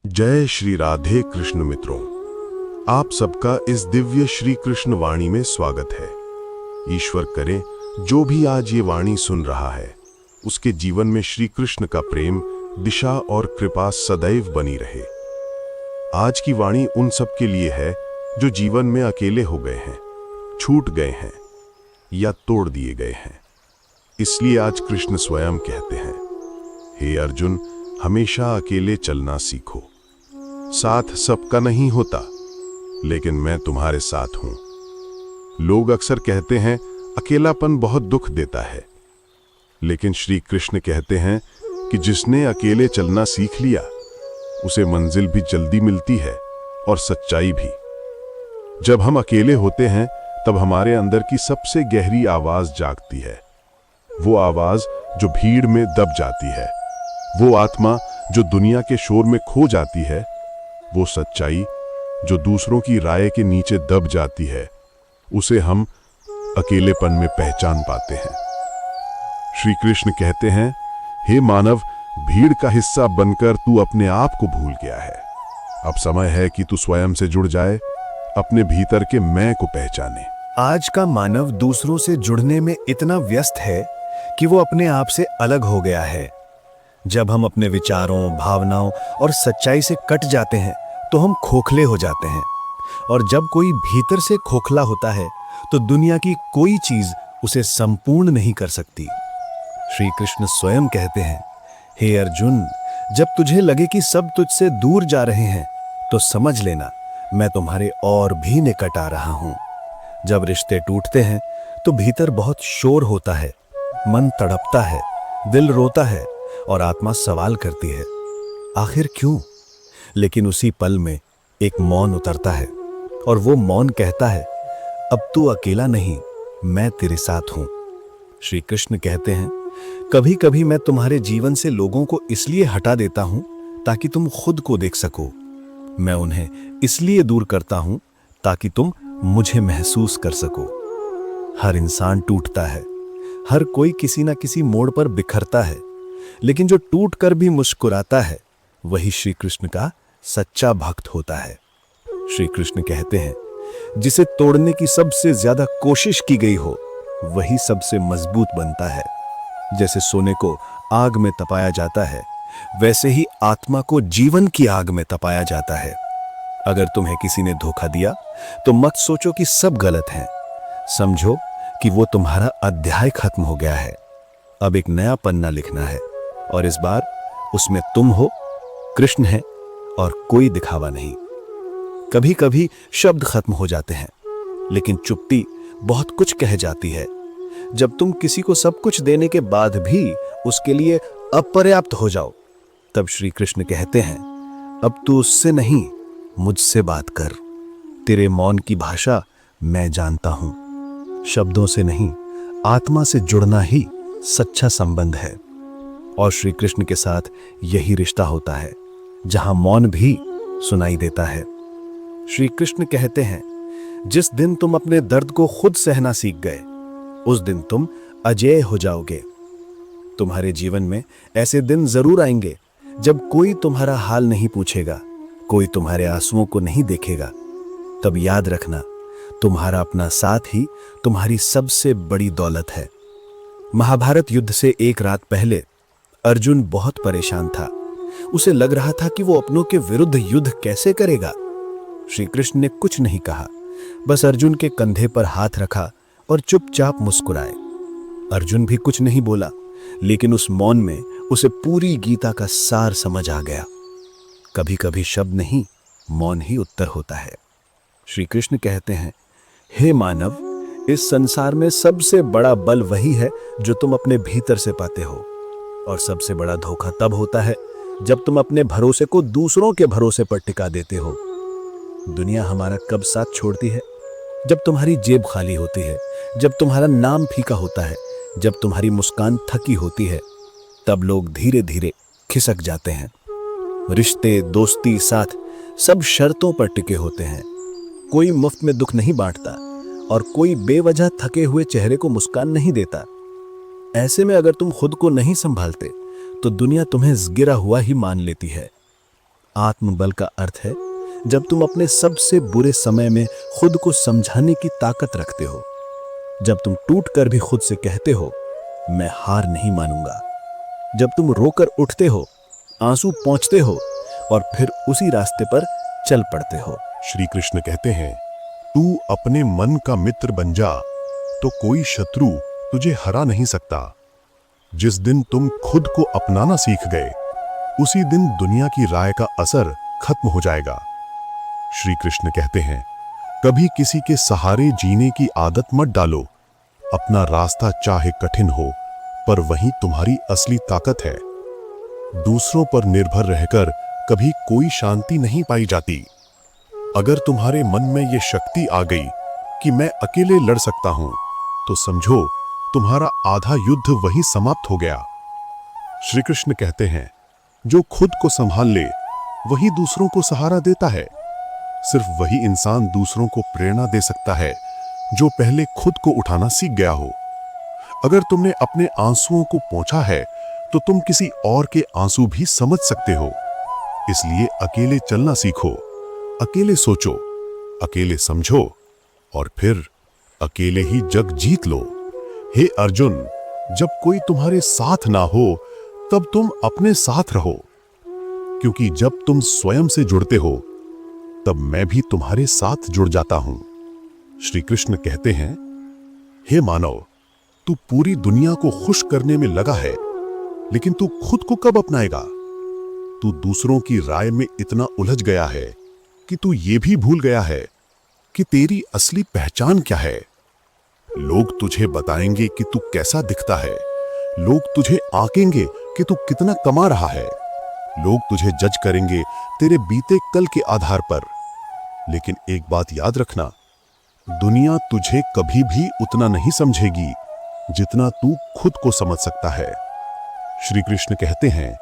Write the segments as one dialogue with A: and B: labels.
A: जय श्री राधे कृष्ण मित्रों, आप सबका इस दिव्य श्री कृष्ण वाणी में स्वागत है। ईश्वर करे जो भी आज ये वाणी सुन रहा है उसके जीवन में श्री कृष्ण का प्रेम, दिशा और कृपा सदैव बनी रहे। आज की वाणी उन सब के लिए है जो जीवन में अकेले हो गए हैं, छूट गए हैं या तोड़ दिए गए हैं। इसलिए आज कृष्ण स्वयं कहते हैं, हे अर्जुन, हमेशा अकेले चलना सीखो। साथ सबका नहीं होता, लेकिन मैं तुम्हारे साथ हूं। लोग अक्सर कहते हैं अकेलापन बहुत दुख देता है, लेकिन श्री कृष्ण कहते हैं कि जिसने अकेले चलना सीख लिया उसे मंजिल भी जल्दी मिलती है और सच्चाई भी। जब हम अकेले होते हैं तब हमारे अंदर की सबसे गहरी आवाज जागती है, वो आवाज जो भीड़ में दब जाती है, वो आत्मा जो दुनिया के शोर में खो जाती है, वो सच्चाई जो दूसरों की राय के नीचे दब जाती है, उसे हम अकेलेपन में पहचान पाते हैं। श्री कृष्ण कहते हैं, हे मानव, भीड़ का हिस्सा बनकर तू अपने आप को भूल गया है। अब समय है कि तू स्वयं से जुड़ जाए, अपने भीतर के मैं को पहचाने।
B: आज का मानव दूसरों से जुड़ने में इतना व्यस्त है कि वो अपने आप से अलग हो गया है। जब हम अपने विचारों, भावनाओं और सच्चाई से कट जाते हैं तो हम खोखले हो जाते हैं, और जब कोई भीतर से खोखला होता है तो दुनिया की कोई चीज उसे संपूर्ण नहीं कर सकती। श्री कृष्ण स्वयं कहते हैं, हे अर्जुन, जब तुझे लगे कि सब तुझसे दूर जा रहे हैं तो समझ लेना मैं तुम्हारे और भी निकट आ रहा हूं। जब रिश्ते टूटते हैं तो भीतर बहुत शोर होता है, मन तड़पता है, दिल रोता है और आत्मा सवाल करती है, आखिर क्यों? लेकिन उसी पल में एक मौन उतरता है और वो मौन कहता है, अब तू अकेला नहीं, मैं तेरे साथ हूं। श्री कृष्ण कहते हैं, कभी कभी मैं तुम्हारे जीवन से लोगों को इसलिए हटा देता हूं ताकि तुम खुद को देख सको। मैं उन्हें इसलिए दूर करता हूं ताकि तुम मुझे महसूस कर सको। हर इंसान टूटता है, हर कोई किसी ना किसी मोड़ पर बिखरता है, लेकिन जो टूट कर भी मुस्कुराता है वही श्री कृष्ण का सच्चा भक्त होता है। श्री कृष्ण कहते हैं, जिसे तोड़ने की सबसे ज्यादा कोशिश की गई हो वही सबसे मजबूत बनता है। जैसे सोने को आग में तपाया जाता है, वैसे ही आत्मा को जीवन की आग में तपाया जाता है। अगर तुम्हें किसी ने धोखा दिया तो मत सोचो कि सब गलत है, समझो कि वो तुम्हारा अध्याय खत्म हो गया है। अब एक नया पन्ना लिखना है और इस बार उसमें तुम हो, कृष्ण है और कोई दिखावा नहीं। कभी कभी शब्द खत्म हो जाते हैं, लेकिन चुप्पी बहुत कुछ कह जाती है। जब तुम किसी को सब कुछ देने के बाद भी उसके लिए अपर्याप्त हो जाओ, तब श्री कृष्ण कहते हैं, अब तू उससे नहीं मुझसे बात कर। तेरे मौन की भाषा मैं जानता हूं। शब्दों से नहीं, आत्मा से जुड़ना ही सच्चा संबंध है। और श्री कृष्ण के साथ यही रिश्ता होता है जहां मौन भी सुनाई देता है। श्री कृष्ण कहते हैं, जिस दिन तुम अपने दर्द को खुद सहना सीख गए उस दिन तुम अजेय हो जाओगे। तुम्हारे जीवन में ऐसे दिन जरूर आएंगे जब कोई तुम्हारा हाल नहीं पूछेगा, कोई तुम्हारे आंसुओं को नहीं देखेगा। तब याद रखना, तुम्हारा अपना साथ ही तुम्हारी सबसे बड़ी दौलत है। महाभारत युद्ध से एक रात पहले अर्जुन बहुत परेशान था। उसे लग रहा था कि वो अपनों के विरुद्ध युद्ध कैसे करेगा। श्री कृष्ण ने कुछ नहीं कहा, बस अर्जुन के कंधे पर हाथ रखा और चुपचाप मुस्कुराए। अर्जुन भी कुछ नहीं बोला, लेकिन उस मौन में उसे पूरी गीता का सार समझ आ गया। कभी कभी शब्द नहीं, मौन ही उत्तर होता है। श्री कृष्ण कहते हैं, हे मानव, इस संसार में सबसे बड़ा बल वही है जो तुम अपने भीतर से पाते हो, और सबसे बड़ा धोखा तब होता है जब तुम अपने भरोसे को दूसरों के भरोसे पर टिका देते हो। दुनिया हमारा कब साथ छोड़ती है? जब तुम्हारी जेब खाली होती है, जब तुम्हारा नाम फीका होता है, जब तुम्हारी मुस्कान थकी होती है, तब लोग धीरे धीरे खिसक जाते हैं। रिश्ते, दोस्ती, साथ सब शर्तों पर टिके होते हैं। कोई मुफ्त में दुख नहीं बांटता और कोई बेवजह थके हुए चेहरे को मुस्कान नहीं देता। ऐसे में अगर तुम खुद को नहीं संभालते तो दुनिया तुम्हें गिरा हुआ ही मान लेती है। आत्मबल का अर्थ है जब तुम अपने सबसे बुरे समय में खुद को समझाने की ताकत रखते हो, जब तुम टूट कर भी खुद से कहते हो मैं हार नहीं मानूंगा, जब तुम रोकर उठते हो, आंसू पोंछते हो और फिर उसी रास्ते पर चल पड़ते हो।
A: श्री कृष्ण कहते हैं, तू अपने मन का मित्र बन जा तो कोई शत्रु तुझे हरा नहीं सकता। जिस दिन तुम खुद को अपनाना सीख गए, उसी दिन दुनिया की राय का असर खत्म हो जाएगा। श्री कृष्ण कहते हैं, कभी किसी के सहारे जीने की आदत मत डालो। अपना रास्ता चाहे कठिन हो, पर वही तुम्हारी असली ताकत है। दूसरों पर निर्भर रहकर कभी कोई शांति नहीं पाई जाती। अगर तुम्हारे मन में यह शक्ति आ गई कि मैं अकेले लड़ सकता हूं, तो समझो तुम्हारा आधा युद्ध वहीं समाप्त हो गया। श्री कृष्ण कहते हैं, जो खुद को संभाल ले वही दूसरों को सहारा देता है। सिर्फ वही इंसान दूसरों को प्रेरणा दे सकता है जो पहले खुद को उठाना सीख गया हो। अगर तुमने अपने आंसुओं को पोंछा है, तो तुम किसी और के आंसू भी समझ सकते हो। इसलिए अकेले चलना सीखो, अकेले सोचो, अकेले समझो और फिर अकेले ही जग जीत लो। हे अर्जुन, जब कोई तुम्हारे साथ ना हो तब तुम अपने साथ रहो, क्योंकि जब तुम स्वयं से जुड़ते हो तब मैं भी तुम्हारे साथ जुड़ जाता हूं। श्री कृष्ण कहते हैं, हे मानव, तू पूरी दुनिया को खुश करने में लगा है, लेकिन तू खुद को कब अपनाएगा? तू दूसरों की राय में इतना उलझ गया है कि तू ये भी भूल गया है कि तेरी असली पहचान क्या है। लोग तुझे बताएंगे कि तू कैसा दिखता है, लोग तुझे आंकेंगे कि तू कितना कमा रहा है, लोग तुझे जज करेंगे तेरे बीते कल के आधार पर। लेकिन एक बात याद रखना, दुनिया तुझे कभी भी उतना नहीं समझेगी जितना तू खुद को समझ सकता है। श्री कृष्ण कहते हैं,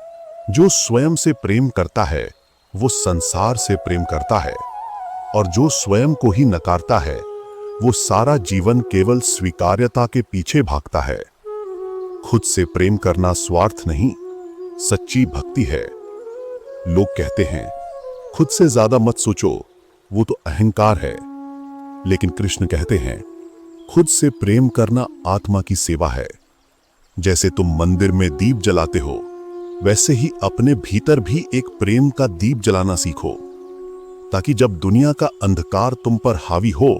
A: जो स्वयं से प्रेम करता है वो संसार से प्रेम करता है, और जो स्वयं को ही नकारता है वो सारा जीवन केवल स्वीकार्यता के पीछे भागता है। खुद से प्रेम करना स्वार्थ नहीं, सच्ची भक्ति है। लोग कहते हैं, खुद से ज्यादा मत सोचो, वो तो अहंकार है। लेकिन कृष्ण कहते हैं, खुद से प्रेम करना आत्मा की सेवा है। जैसे तुम मंदिर में दीप जलाते हो, वैसे ही अपने भीतर भी एक प्रेम का दीप जलाना सीखो, ताकि जब दुनिया का अंधकार तुम पर हावी हो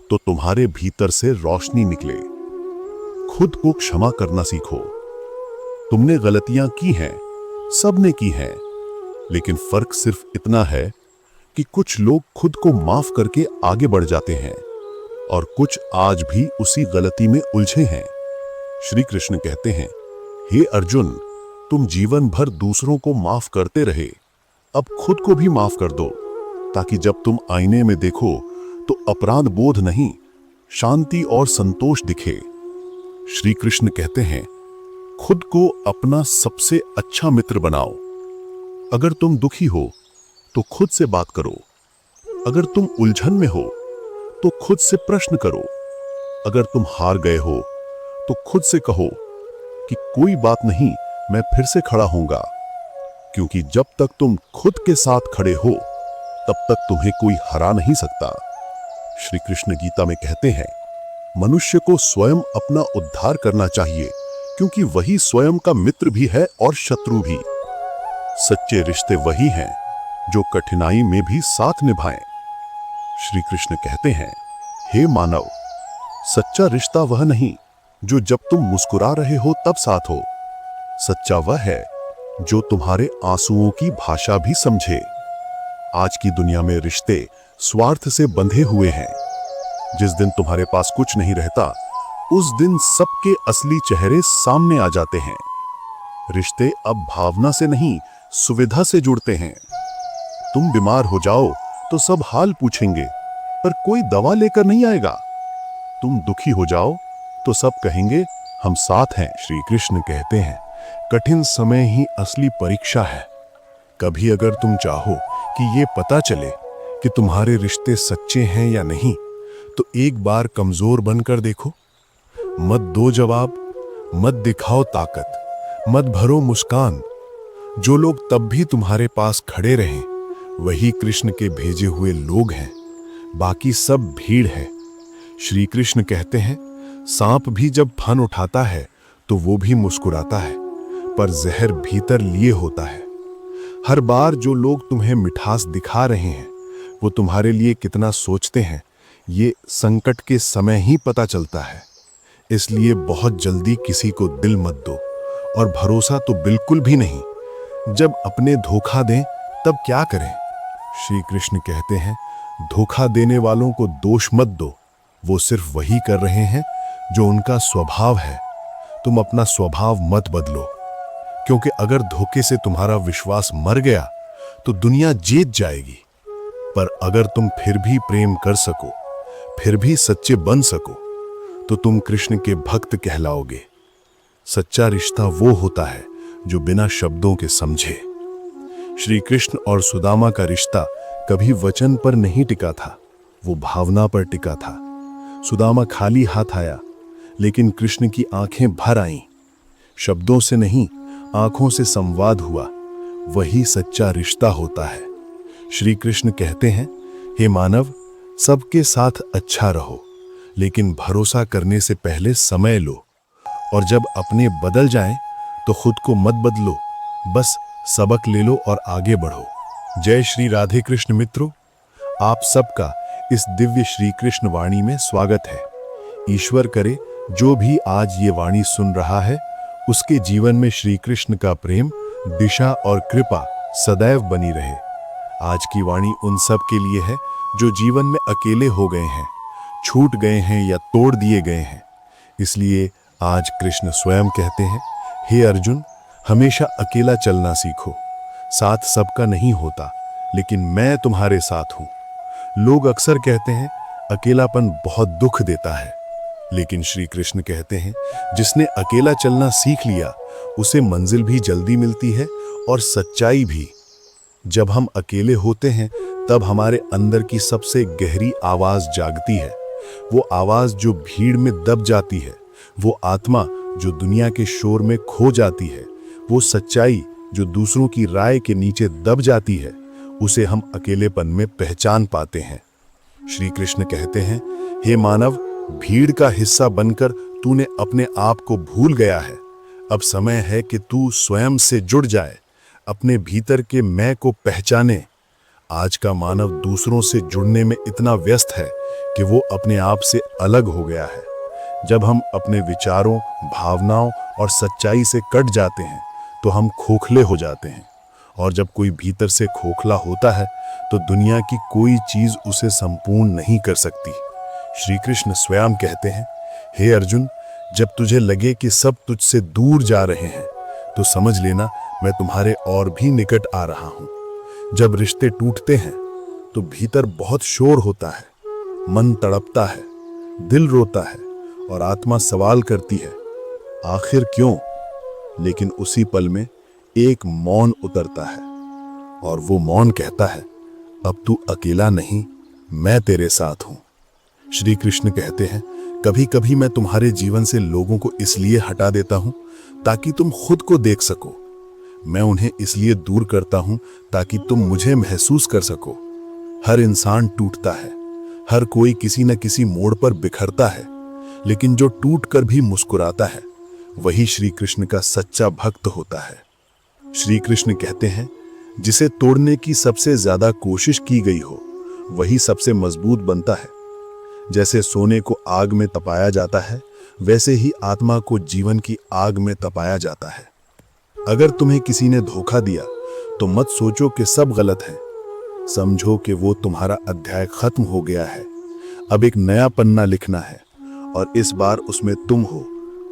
A: तो तुम्हारे भीतर से रोशनी निकले। खुद को क्षमा करना सीखो। तुमने गलतियां की हैं, सबने की हैं, लेकिन फर्क सिर्फ इतना है कि कुछ लोग खुद को माफ करके आगे बढ़ जाते हैं और कुछ आज भी उसी गलती में उलझे हैं। श्री कृष्ण कहते हैं, हे अर्जुन, तुम जीवन भर दूसरों को माफ करते रहे, अब खुद को भी माफ कर दो, ताकि जब तुम आईने में देखो तो अपराध बोध नहीं, शांति और संतोष दिखे। श्री कृष्ण कहते हैं, खुद को अपना सबसे अच्छा मित्र बनाओ। अगर तुम दुखी हो तो खुद से बात करो, अगर तुम उलझन में हो तो खुद से प्रश्न करो, अगर तुम हार गए हो तो खुद से कहो कि कोई बात नहीं, मैं फिर से खड़ा होऊंगा। क्योंकि जब तक तुम खुद के साथ खड़े हो तब तक तुम्हें कोई हरा नहीं सकता। श्री कृष्ण गीता में कहते हैं, मनुष्य को स्वयं अपना उद्धार करना चाहिए, क्योंकि वही स्वयं का मित्र भी है और शत्रु भी। सच्चे रिश्ते वही हैं जो कठिनाई में भी साथ निभाएं। श्री कृष्ण कहते हैं, हे मानव, सच्चा रिश्ता वह नहीं जो जब तुम मुस्कुरा रहे हो तब साथ हो। सच्चा वह है जो तुम्हारे आंसुओं की भाषा भी समझे। आज की दुनिया में रिश्ते स्वार्थ से बंधे हुए हैं। जिस दिन तुम्हारे पास कुछ नहीं रहता, उस दिन सबके असली चेहरे सामने आ जाते हैं। रिश्ते अब भावना से नहीं, सुविधा से जुड़ते हैं। तुम बीमार हो जाओ तो सब हाल पूछेंगे, पर कोई दवा लेकर नहीं आएगा। तुम दुखी हो जाओ तो सब कहेंगे, हम साथ हैं। श्री कृष्ण कहते हैं, कठिन समय ही असली परीक्षा है। कभी अगर तुम चाहो कि ये पता चले कि तुम्हारे रिश्ते सच्चे हैं या नहीं, तो एक बार कमजोर बनकर देखो। मत दो जवाब, मत दिखाओ ताकत, मत भरो मुस्कान। जो लोग तब भी तुम्हारे पास खड़े रहे वही कृष्ण के भेजे हुए लोग हैं, बाकी सब भीड़ है। श्री कृष्ण कहते हैं, सांप भी जब फन उठाता है तो वो भी मुस्कुराता है, पर जहर भीतर लिए होता है। हर बार जो लोग तुम्हें मिठास दिखा रहे हैं वो तुम्हारे लिए कितना सोचते हैं ये संकट के समय ही पता चलता है। इसलिए बहुत जल्दी किसी को दिल मत दो, और भरोसा तो बिल्कुल भी नहीं। जब अपने धोखा दें तब क्या करें? श्री कृष्ण कहते हैं, धोखा देने वालों को दोष मत दो, वो सिर्फ वही कर रहे हैं जो उनका स्वभाव है। तुम अपना स्वभाव मत बदलो, क्योंकि अगर धोखे से तुम्हारा विश्वास मर गया तो दुनिया जीत जाएगी। पर अगर तुम फिर भी प्रेम कर सको, फिर भी सच्चे बन सको, तो तुम कृष्ण के भक्त कहलाओगे। सच्चा रिश्ता वो होता है जो बिना शब्दों के समझे। श्री कृष्ण और सुदामा का रिश्ता कभी वचन पर नहीं टिका था, वो भावना पर टिका था। सुदामा खाली हाथ आया, लेकिन कृष्ण की आंखें भर आईं। शब्दों से नहीं, आंखों से संवाद हुआ। वही सच्चा रिश्ता होता है। श्री कृष्ण कहते हैं, हे मानव, सबके साथ अच्छा रहो, लेकिन भरोसा करने से पहले समय लो। और जब अपने बदल जाएं तो खुद को मत बदलो, बस सबक ले लो और आगे बढ़ो। जय श्री राधे कृष्ण मित्रों, आप सबका इस दिव्य श्री कृष्ण वाणी में स्वागत है। ईश्वर करे जो भी आज ये वाणी सुन रहा है उसके जीवन में श्री कृष्ण का प्रेम, दिशा और कृपा सदैव बनी रहे। आज की वाणी उन सब के लिए है जो जीवन में अकेले हो गए हैं, छूट गए हैं या तोड़ दिए गए हैं। इसलिए आज कृष्ण स्वयं कहते हैं, हे अर्जुन, हमेशा अकेला चलना सीखो। साथ सबका नहीं होता, लेकिन मैं तुम्हारे साथ हूं। लोग अक्सर कहते हैं अकेलापन बहुत दुख देता है, लेकिन श्री कृष्ण कहते हैं, जिसने अकेला चलना सीख लिया उसे मंजिल भी जल्दी मिलती है और सच्चाई भी। जब हम अकेले होते हैं तब हमारे अंदर की सबसे गहरी आवाज जागती है। वो आवाज जो भीड़ में दब जाती है, वो आत्मा जो दुनिया के शोर में खो जाती है, वो सच्चाई जो दूसरों की राय के नीचे दब जाती है, उसे हम अकेलेपन में पहचान पाते हैं। श्री कृष्ण कहते हैं, हे मानव, भीड़ का हिस्सा बनकर तूने अपने आप को भूल गया है। अब समय है कि तू स्वयं से जुड़ जाए, अपने भीतर के मैं को पहचाने। आज का मानव दूसरों से जुड़ने में इतना व्यस्त है कि वो अपने आप से अलग हो गया है। जब हम अपने विचारों, भावनाओं और सच्चाई से कट जाते हैं तो हम खोखले हो जाते हैं, और जब कोई भीतर से खोखला होता है तो दुनिया की कोई चीज उसे संपूर्ण नहीं कर सकती। श्री कृष्ण स्वयं कहते हैं, हे अर्जुन, जब तुझे लगे कि सब तुझसे दूर जा रहे हैं तो समझ लेना मैं तुम्हारे और भी निकट आ रहा हूं। जब रिश्ते टूटते हैं तो भीतर बहुत शोर होता है, मन तड़पता है, दिल रोता है और आत्मा सवाल करती है, आखिर क्यों? लेकिन उसी पल में एक मौन उतरता है, और वो मौन कहता है, अब तू अकेला नहीं, मैं तेरे साथ हूं। श्री कृष्ण कहते हैं, कभी कभी मैं तुम्हारे जीवन से लोगों को इसलिए हटा देता हूं ताकि तुम खुद को देख सको। मैं उन्हें इसलिए दूर करता हूं ताकि तुम मुझे महसूस कर सको। हर इंसान टूटता है, हर कोई किसी न किसी मोड़ पर बिखरता है, लेकिन जो टूट कर भी मुस्कुराता है वही श्री कृष्ण का सच्चा भक्त होता है। श्री कृष्ण कहते हैं, जिसे तोड़ने की सबसे ज्यादा कोशिश की गई हो वही सबसे मजबूत बनता है। जैसे सोने को आग में तपाया जाता है, वैसे ही आत्मा को जीवन की आग में तपाया जाता है। अगर तुम्हें किसी ने धोखा दिया तो मत सोचो कि सब गलत है। समझो कि वो तुम्हारा अध्याय खत्म हो गया है। अब एक नया पन्ना लिखना है, और इस बार उसमें तुम हो,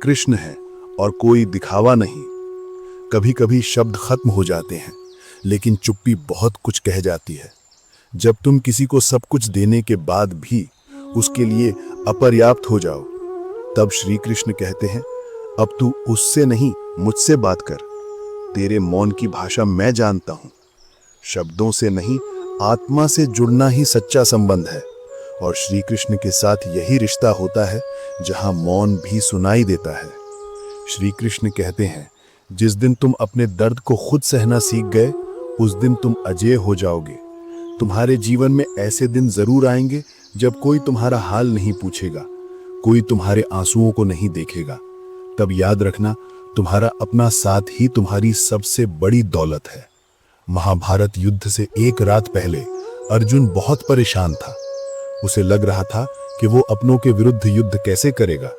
A: कृष्ण है और कोई दिखावा नहीं। कभी कभी शब्द खत्म हो जाते हैं, लेकिन चुप्पी बहुत कुछ कह जाती है। जब तुम किसी को सब कुछ देने के बाद भी उसके लिए अपर्याप्त हो जाओ, तब श्री कृष्ण कहते हैं, अब तू उससे नहीं मुझसे बात कर। तेरे मौन की भाषा मैं जानता हूं। शब्दों से नहीं, आत्मा से जुड़ना ही सच्चा संबंध है, और श्री कृष्ण के साथ यही रिश्ता होता है जहां मौन भी सुनाई देता है। श्री कृष्ण कहते हैं,
B: जिस दिन तुम अपने दर्द को खुद सहना सीख गए, उस दिन तुम अजेय हो जाओगे। तुम्हारे जीवन में ऐसे दिन जरूर आएंगे जब कोई तुम्हारा हाल नहीं पूछेगा, कोई तुम्हारे आंसुओं को नहीं देखेगा। तब याद रखना, तुम्हारा अपना साथ ही तुम्हारी सबसे बड़ी दौलत है। महाभारत युद्ध से एक रात पहले अर्जुन बहुत परेशान था। उसे लग रहा था कि वो अपनों के विरुद्ध युद्ध कैसे करेगा।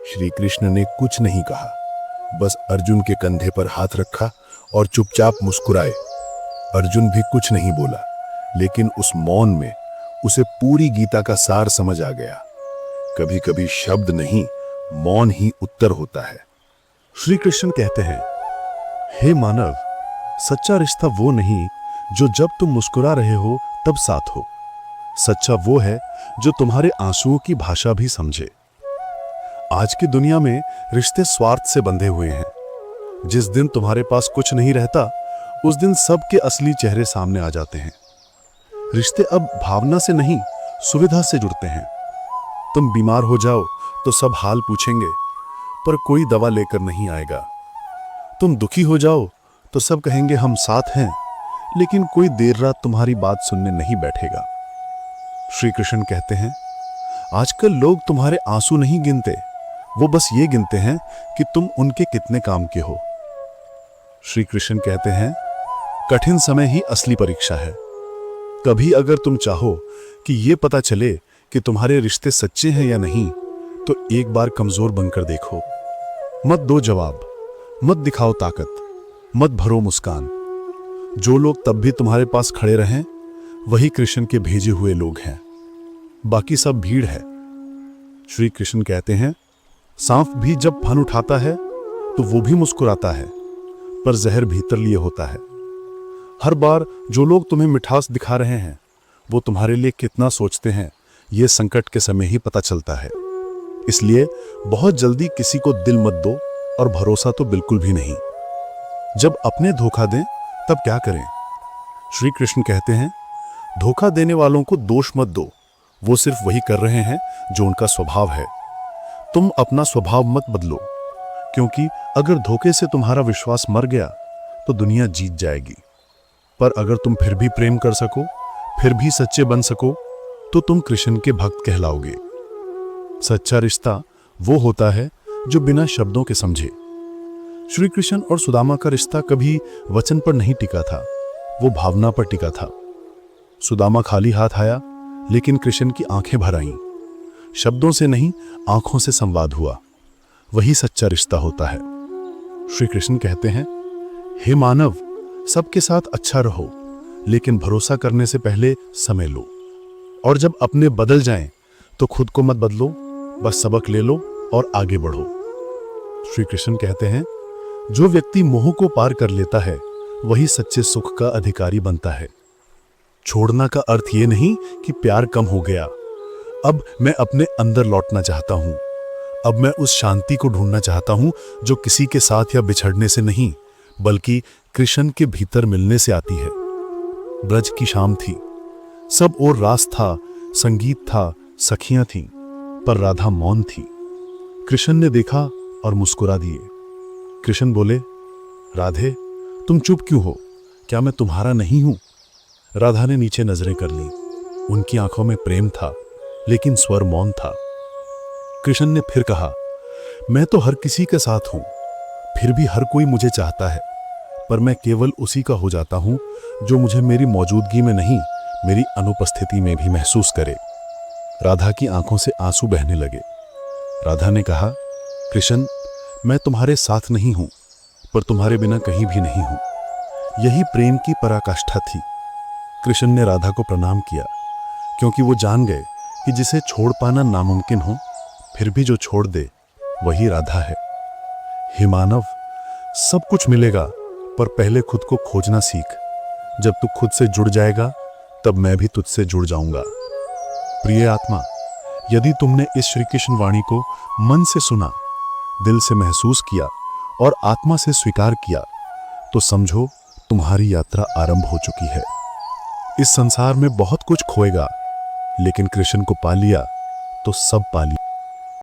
B: श्री कृष्ण ने कुछ नहीं कहा, बस अर्जुन के कंधे पर हाथ रखा और चुपचाप मुस्कुराए। अर्जुन भी कुछ नहीं बोला, लेकिन उस मौन में उसे पूरी गीता का सार समझ आ गया। कभी कभी शब्द नहीं, मौन ही उत्तर होता है।
A: श्री कृष्ण कहते हैं, हे मानव, सच्चा रिश्ता वो नहीं जो जब तुम मुस्कुरा रहे हो तब साथ हो। सच्चा वो है जो तुम्हारे आंसुओं की भाषा भी समझे। आज की दुनिया में रिश्ते स्वार्थ से बंधे हुए हैं। जिस दिन तुम्हारे पास कुछ नहीं रहता, उस दिन सबके असली चेहरे सामने आ जाते हैं। रिश्ते अब भावना से नहीं, सुविधा से जुड़ते हैं। तुम बीमार हो जाओ तो सब हाल पूछेंगे, पर कोई दवा लेकर नहीं आएगा। तुम दुखी हो जाओ तो सब कहेंगे हम साथ हैं, लेकिन कोई देर रात तुम्हारी बात सुनने नहीं बैठेगा। श्री कृष्ण कहते हैं, आजकल लोग तुम्हारे आंसू नहीं गिनते, वो बस ये गिनते हैं कि तुम उनके कितने काम के हो। श्री कृष्ण कहते हैं, कठिन समय ही असली परीक्षा है। कभी अगर तुम चाहो कि ये पता चले कि तुम्हारे रिश्ते सच्चे हैं या नहीं, तो एक बार कमजोर बनकर देखो। मत दो जवाब, मत दिखाओ ताकत, मत भरो मुस्कान। जो लोग तब भी तुम्हारे पास खड़े रहें, वही कृष्ण के भेजे हुए लोग हैं। बाकी सब भीड़ है। श्री कृष्ण कहते हैं, सांप भी जब फन उठाता है तो वो भी मुस्कुराता है, पर जहर भीतर लिए होता है। हर बार जो लोग तुम्हें मिठास दिखा रहे हैं, वो तुम्हारे लिए कितना सोचते हैं, ये संकट के समय ही पता चलता है। इसलिए बहुत जल्दी किसी को दिल मत दो, और भरोसा तो बिल्कुल भी नहीं। जब अपने धोखा दें तब क्या करें? श्री कृष्ण कहते हैं, धोखा देने वालों को दोष मत दो, वो सिर्फ वही कर रहे हैं जो उनका स्वभाव है। तुम अपना स्वभाव मत बदलो, क्योंकि अगर धोखे से तुम्हारा विश्वास मर गया तो दुनिया जीत जाएगी। पर अगर तुम फिर भी प्रेम कर सको, फिर भी सच्चे बन सको, तो तुम कृष्ण के भक्त कहलाओगे। सच्चा रिश्ता वो होता है जो बिना शब्दों के समझे। श्री कृष्ण और सुदामा का रिश्ता कभी वचन पर नहीं टिका था, वो भावना पर टिका था। सुदामा खाली हाथ आया, लेकिन कृष्ण की आंखें भर आईं। शब्दों से नहीं, आंखों से संवाद हुआ। वही सच्चा रिश्ता होता है। श्री कृष्ण कहते हैं, हे मानव, सबके साथ अच्छा रहो, लेकिन भरोसा करने से पहले समय लो। और जब अपने बदल जाएं, तो खुद को मत बदलो, बस सबक ले लो और आगे बढ़ो। श्री कृष्ण कहते हैं, जो व्यक्ति मोह को पार कर लेता है, वही सच्चे सुख का अधिकारी बनता है। छोड़ना का अर्थ ये नहीं कि प्यार कम हो गया। अब मैं अपने अंदर लौटना चाहता हूं। अब मैं उस शांति को ढूंढना चाहता हूं जो किसी के साथ या बिछड़ने से नहीं, बल्कि कृष्ण के भीतर मिलने से आती है। ब्रज की शाम थी, सब और रास था, संगीत था, सखियां थीं, पर राधा मौन थी। कृष्ण ने देखा और मुस्कुरा दिए। कृष्ण बोले, राधे, तुम चुप क्यों हो? क्या मैं तुम्हारा नहीं हूं? राधा ने नीचे नजरें कर ली। उनकी आंखों में प्रेम था, लेकिन स्वर मौन था। कृष्ण ने फिर कहा, मैं तो हर किसी के साथ हूं, फिर भी हर कोई मुझे चाहता है, पर मैं केवल उसी का हो जाता हूं जो मुझे मेरी मौजूदगी में नहीं, मेरी अनुपस्थिति में भी महसूस करे। राधा की आंखों से आंसू बहने लगे। राधा ने कहा, कृष्ण, मैं तुम्हारे साथ नहीं हूं, पर तुम्हारे बिना कहीं भी नहीं हूं। यही प्रेम की पराकाष्ठा थी। कृष्ण ने राधा को प्रणाम किया, क्योंकि वो जान गए कि जिसे छोड़ पाना नामुमकिन हो, फिर भी जो छोड़ दे वही राधा है। हे मानव, सब कुछ मिलेगा, पर पहले खुद को खोजना सीख। जब तू खुद से जुड़ जाएगा, तब मैं भी तुझसे जुड़ जाऊंगा। प्रिय आत्मा, यदि तुमने इस श्री कृष्ण वाणी को मन से सुना, दिल से महसूस किया और आत्मा से स्वीकार किया, तो समझो तुम्हारी यात्रा आरंभ हो चुकी है। इस संसार में बहुत कुछ खोएगा, लेकिन कृष्ण को पा लिया तो सब पा लिया।